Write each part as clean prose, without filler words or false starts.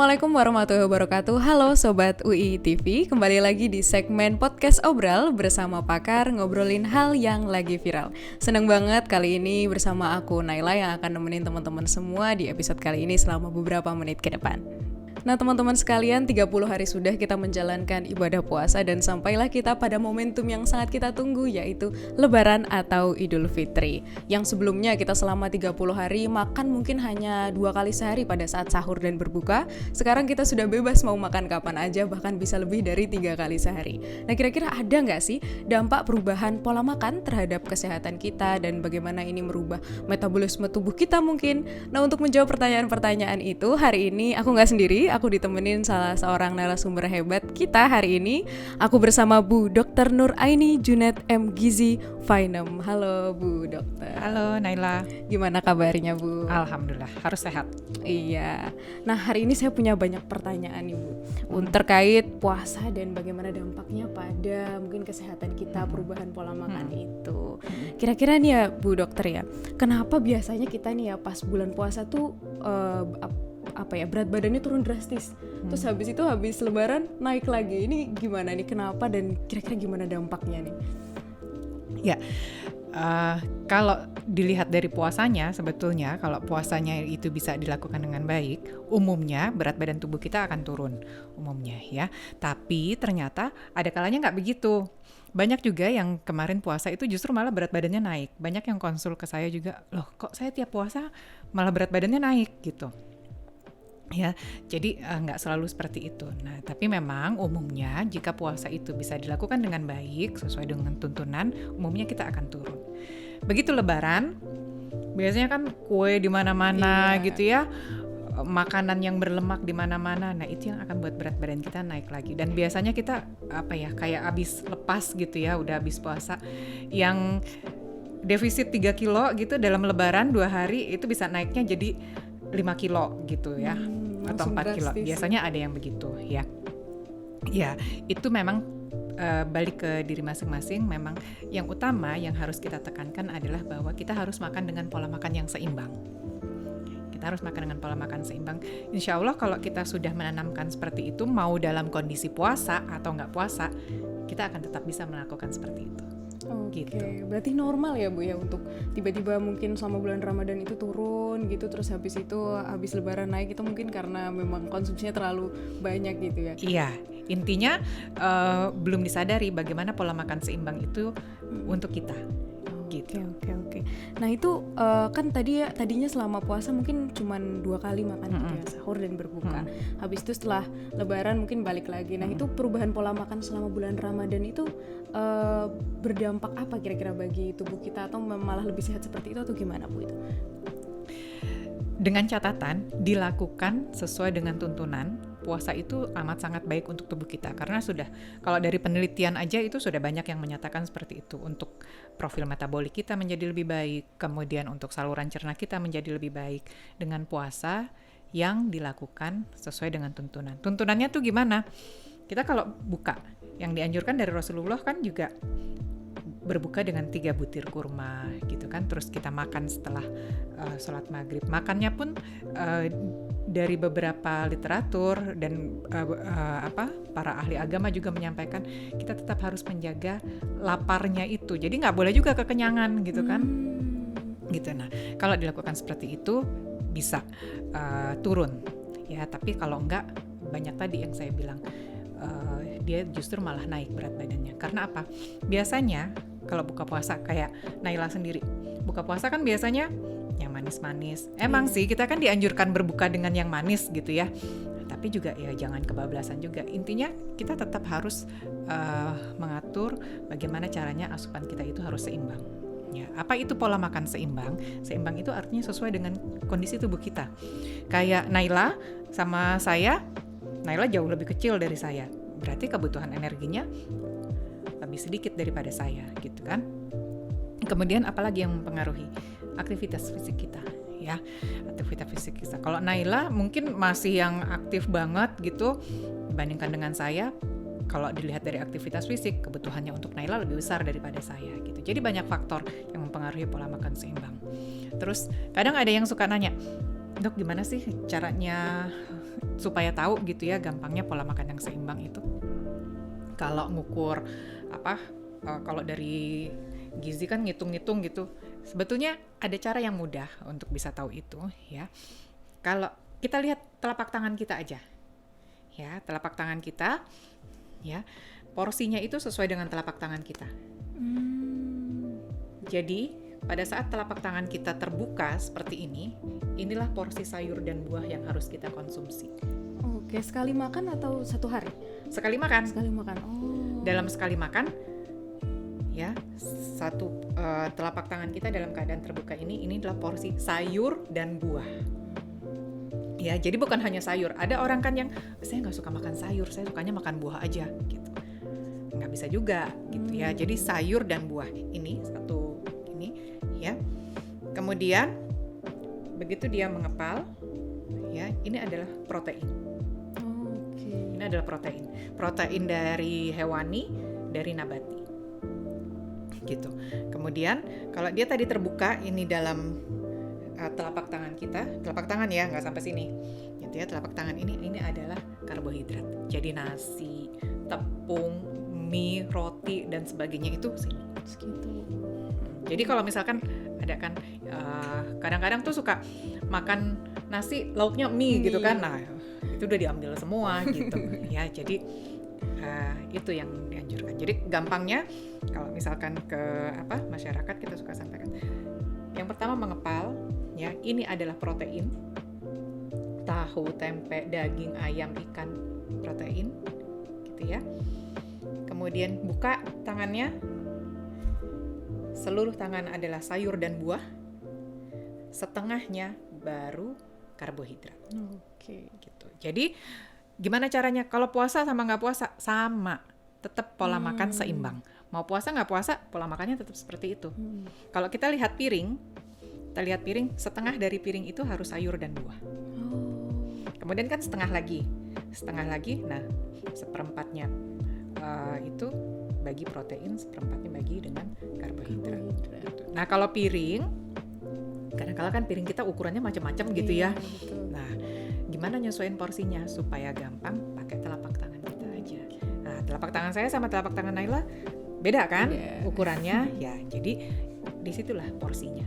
Assalamualaikum warahmatullahi wabarakatuh. Halo Sobat UI TV, kembali lagi di segmen Podcast Obral bersama pakar ngobrolin hal yang lagi viral. Seneng banget kali ini bersama aku Naila yang akan nemenin teman-teman semua di episode kali ini selama beberapa menit ke depan. Nah teman-teman sekalian, 30 hari sudah kita menjalankan ibadah puasa dan sampailah kita pada momentum yang sangat kita tunggu, yaitu Lebaran atau Idul Fitri. Yang sebelumnya kita selama 30 hari makan mungkin hanya 2 kali sehari pada saat sahur dan berbuka. Sekarang kita sudah bebas mau makan kapan aja, bahkan bisa lebih dari 3 kali sehari. Nah kira-kira ada nggak sih dampak perubahan pola makan terhadap kesehatan kita dan bagaimana ini merubah metabolisme tubuh kita mungkin? Nah untuk menjawab pertanyaan-pertanyaan itu, hari ini aku nggak sendiri. Aku ditemenin salah seorang narasumber hebat kita hari ini. Aku bersama Bu Dr. Nur Aini Junet M. Gizi Fainem. Halo Bu Dokter. Halo Naila. Gimana kabarnya Bu? Alhamdulillah, harus sehat. Iya. Nah hari ini saya punya banyak pertanyaan nih Bu, terkait puasa dan bagaimana dampaknya pada mungkin kesehatan kita, perubahan pola makan itu. Kira-kira nih ya Bu Dokter ya, kenapa biasanya kita nih ya pas bulan puasa tuh berat badannya turun drastis, terus habis lebaran naik lagi. Ini gimana nih, kenapa dan kira-kira gimana dampaknya nih? Ya, kalau dilihat dari puasanya, sebetulnya kalau puasanya itu bisa dilakukan dengan baik, umumnya berat badan tubuh kita akan turun umumnya ya. Tapi ternyata ada kalanya nggak begitu. Banyak juga yang kemarin puasa itu justru malah berat badannya naik. Banyak yang konsul ke saya juga, loh kok saya tiap puasa malah berat badannya naik gitu. Ya, jadi nggak selalu seperti itu. Nah, tapi memang umumnya jika puasa itu bisa dilakukan dengan baik sesuai dengan tuntunan, umumnya kita akan turun. Begitu Lebaran, biasanya kan kue di mana-mana gitu ya, makanan yang berlemak di mana-mana. Nah, itu yang akan buat berat badan kita naik lagi. Dan biasanya kita kayak abis lepas gitu ya, udah abis puasa, yang defisit 3 kilo gitu dalam Lebaran 2 hari itu bisa naiknya jadi 5 kilo gitu ya, atau 4 kilo. Biasanya ada yang begitu ya. Ya, itu memang balik ke diri masing-masing. Memang yang utama yang harus kita tekankan adalah bahwa kita harus makan dengan pola makan yang seimbang. Kita harus makan dengan pola makan seimbang. Insya Allah kalau kita sudah menanamkan seperti itu, mau dalam kondisi puasa atau nggak puasa, kita akan tetap bisa melakukan seperti itu. Oke, berarti normal ya Bu ya untuk tiba-tiba mungkin selama bulan Ramadan itu turun gitu, terus habis Lebaran naik, itu mungkin karena memang konsumsinya terlalu banyak gitu ya. Iya, intinya belum disadari bagaimana pola makan seimbang itu untuk kita. Gitu. Oke. Nah itu kan tadinya selama puasa mungkin cuman 2 kali makan gitu ya, sahur dan berbuka. Habis itu setelah Lebaran mungkin balik lagi. Nah itu perubahan pola makan selama bulan Ramadan itu berdampak apa kira-kira bagi tubuh kita, atau malah lebih sehat seperti itu atau gimana Bu itu? Dengan catatan dilakukan sesuai dengan tuntunan, puasa itu amat sangat baik untuk tubuh kita, karena kalau dari penelitian aja itu sudah banyak yang menyatakan seperti itu, untuk profil metabolik kita menjadi lebih baik, kemudian untuk saluran cerna kita menjadi lebih baik dengan puasa yang dilakukan sesuai dengan tuntunan. Tuntunannya tuh gimana? Kita kalau buka, yang dianjurkan dari Rasulullah kan juga berbuka dengan 3 butir kurma gitu kan, terus kita makan setelah sholat maghrib. Makannya pun dari beberapa literatur dan para ahli agama juga menyampaikan kita tetap harus menjaga laparnya itu, jadi nggak boleh juga kekenyangan gitu kan. Gitu. Nah kalau dilakukan seperti itu bisa turun ya, tapi kalau enggak, banyak tadi yang saya bilang, dia justru malah naik berat badannya. Karena apa? Biasanya kalau buka puasa, kayak Naila sendiri, buka puasa kan biasanya yang manis-manis. Emang sih kita kan dianjurkan berbuka dengan yang manis gitu ya, tapi juga ya jangan kebablasan juga. Intinya kita tetap harus mengatur bagaimana caranya asupan kita itu harus seimbang. Ya, apa itu pola makan seimbang? Seimbang itu artinya sesuai dengan kondisi tubuh kita. Kayak Naila sama saya, Naila jauh lebih kecil dari saya, berarti kebutuhan energinya lebih sedikit daripada saya gitu kan. Kemudian apalagi yang mempengaruhi? Aktivitas fisik kita ya, aktivitas fisik kita. Kalau Naila mungkin masih yang aktif banget gitu dibandingkan dengan saya. Kalau dilihat dari aktivitas fisik, kebutuhannya untuk Naila lebih besar daripada saya gitu. Jadi banyak faktor yang mempengaruhi pola makan seimbang. Terus kadang ada yang suka nanya, Dok, gimana sih caranya supaya tahu gitu ya, gampangnya pola makan yang seimbang itu? Kalau ngukur kalau dari gizi kan ngitung-ngitung gitu. Sebetulnya ada cara yang mudah untuk bisa tahu itu ya. Kalau kita lihat telapak tangan kita aja. Ya, telapak tangan kita ya, porsinya itu sesuai dengan telapak tangan kita. Jadi pada saat telapak tangan kita terbuka seperti ini, inilah porsi sayur dan buah yang harus kita konsumsi. Oke, sekali makan atau satu hari? Sekali makan. Sekali makan. Oh. Dalam sekali makan, ya, satu telapak tangan kita dalam keadaan terbuka ini adalah porsi sayur dan buah. Ya, jadi bukan hanya sayur. Ada orang kan yang saya nggak suka makan sayur, saya sukanya makan buah aja, gitu. Nggak bisa juga, gitu ya. Jadi sayur dan buah ini satu ini, ya. Kemudian begitu dia mengepal, ya, ini adalah protein. Ini adalah protein dari hewani, dari nabati, gitu. Kemudian kalau dia tadi terbuka ini dalam telapak tangan kita, telapak tangan ya, nggak sampai sini, gitu ya. Telapak tangan ini adalah karbohidrat. Jadi nasi, tepung, mie, roti dan sebagainya itu sini. Segitu. Jadi kalau misalkan ada kan kadang-kadang tuh suka makan nasi lauknya mie gitu kan, nah itu udah diambil semua gitu ya. Jadi itu yang dianjurkan. Jadi gampangnya kalau misalkan ke masyarakat kita suka sampaikan, yang pertama mengepal ya, ini adalah protein, tahu, tempe, daging, ayam, ikan, protein gitu ya. Kemudian buka tangannya, seluruh tangan adalah sayur dan buah, setengahnya baru karbohidrat. Oke. Gitu. Jadi gimana caranya? Kalau puasa sama nggak puasa sama, tetap pola makan seimbang. Mau puasa nggak puasa, pola makannya tetap seperti itu. Kalau kita lihat piring, setengah dari piring itu harus sayur dan buah. Kemudian kan setengah lagi. Nah seperempatnya itu bagi protein, seperempatnya bagi dengan karbohidrat. Nah kalau piring, kadang-kala kan piring kita ukurannya macam-macam gitu ya. Betul. Nah, gimana nyesuaiin porsinya supaya gampang? Pakai telapak tangan kita aja. Nah, telapak tangan saya sama telapak tangan Naila beda kan ukurannya? Ya, jadi disitulah porsinya.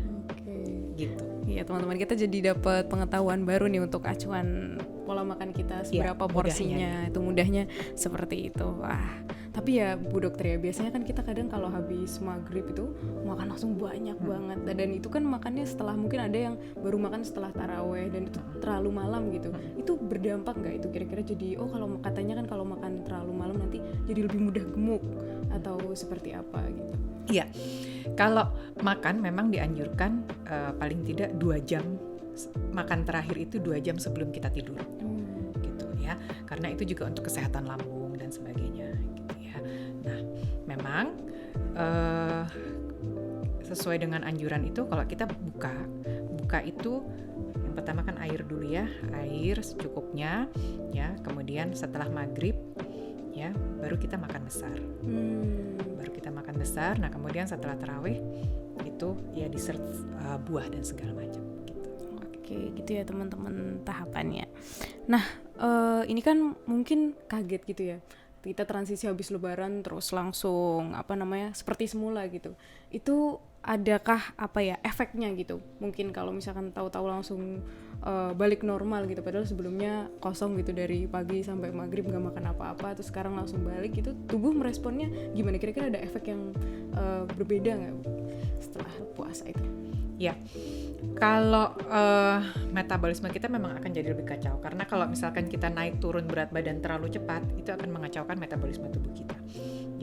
Gitu. Iya, teman-teman, kita jadi dapat pengetahuan baru nih untuk acuan pola makan kita, seberapa porsinya. Itu mudahnya seperti itu. Wah, tapi ya Bu Dokter ya, biasanya kan kita kadang kalau habis maghrib itu makan langsung banyak banget, dan itu kan makannya setelah, mungkin ada yang baru makan setelah taraweh dan itu terlalu malam gitu. Itu berdampak nggak itu kira-kira? Jadi kalau katanya kan kalau makan terlalu malam nanti jadi lebih mudah gemuk atau seperti apa gitu? Iya, kalau makan memang dianjurkan paling tidak 2 jam, makan terakhir itu 2 jam sebelum kita tidur, gitu ya, karena itu juga untuk kesehatan lambung dan sebagainya, gitu ya. Nah, memang sesuai dengan anjuran itu, kalau kita buka itu yang pertama kan air dulu ya, air secukupnya ya, kemudian setelah maghrib ya baru kita makan besar. Nah kemudian setelah tarawih itu ya dessert, buah dan segala macam gitu. Oke, gitu ya teman-teman tahapannya. Nah, ini kan mungkin kaget gitu ya, kita transisi habis lebaran terus langsung seperti semula gitu. Itu adakah efeknya gitu? Mungkin kalau misalkan tahu-tahu langsung balik normal gitu, padahal sebelumnya kosong gitu dari pagi sampai maghrib nggak makan apa-apa, terus sekarang langsung balik gitu, tubuh meresponnya gimana? Kira-kira ada efek yang berbeda nggak setelah puasa itu? Ya, kalau metabolisme kita memang akan jadi lebih kacau, karena kalau misalkan kita naik turun berat badan terlalu cepat, itu akan mengacaukan metabolisme tubuh kita,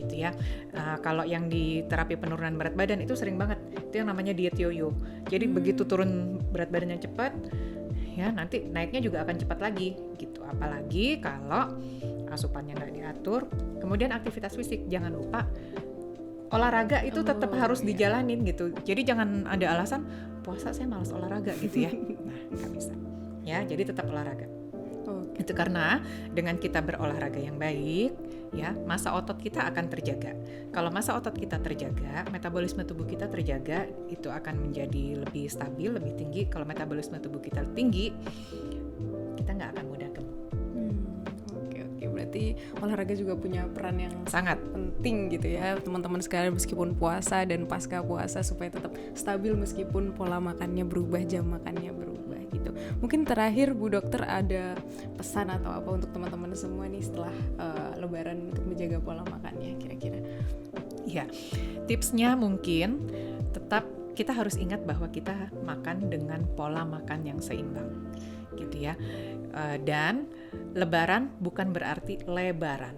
gitu ya. Kalau yang di terapi penurunan berat badan itu sering banget, itu yang namanya diet yoyo. Jadi begitu turun berat badannya cepat, ya nanti naiknya juga akan cepat lagi, gitu. Apalagi kalau asupannya nggak diatur. Kemudian aktivitas fisik, jangan lupa olahraga itu tetap harus dijalanin gitu. Jadi jangan ada alasan puasa saya malas olahraga gitu ya. Nah, nggak bisa. Ya, jadi tetap olahraga. Itu karena dengan kita berolahraga yang baik, ya, massa otot kita akan terjaga. Kalau massa otot kita terjaga, metabolisme tubuh kita terjaga, itu akan menjadi lebih stabil, lebih tinggi. Kalau metabolisme tubuh kita tinggi, kita nggak akan mudah gemuk. Oke, berarti olahraga juga punya peran yang Sangat penting gitu ya, teman-teman sekalian, meskipun puasa dan pasca puasa, supaya tetap stabil meskipun pola makannya berubah, jam makannya berubah gitu. Mungkin terakhir Bu Dokter ada pesan atau apa untuk teman-teman semua nih setelah Lebaran untuk menjaga pola makannya kira-kira? ya, tipsnya mungkin tetap kita harus ingat bahwa kita makan dengan pola makan yang seimbang, gitu ya. Dan Lebaran bukan berarti lebaran,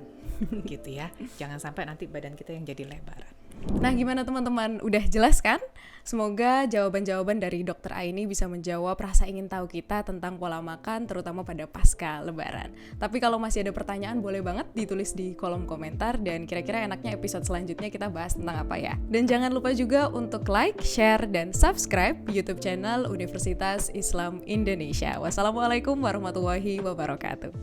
gitu ya. Jangan sampai nanti badan kita yang jadi lebaran. Nah, gimana teman-teman? Udah jelas kan? Semoga jawaban-jawaban dari Dokter Aini bisa menjawab rasa ingin tahu kita tentang pola makan, terutama pada pasca Lebaran. Tapi kalau masih ada pertanyaan, boleh banget ditulis di kolom komentar, dan kira-kira enaknya episode selanjutnya kita bahas tentang apa ya. Dan jangan lupa juga untuk like, share, dan subscribe YouTube channel Universitas Islam Indonesia. Wassalamualaikum warahmatullahi wabarakatuh.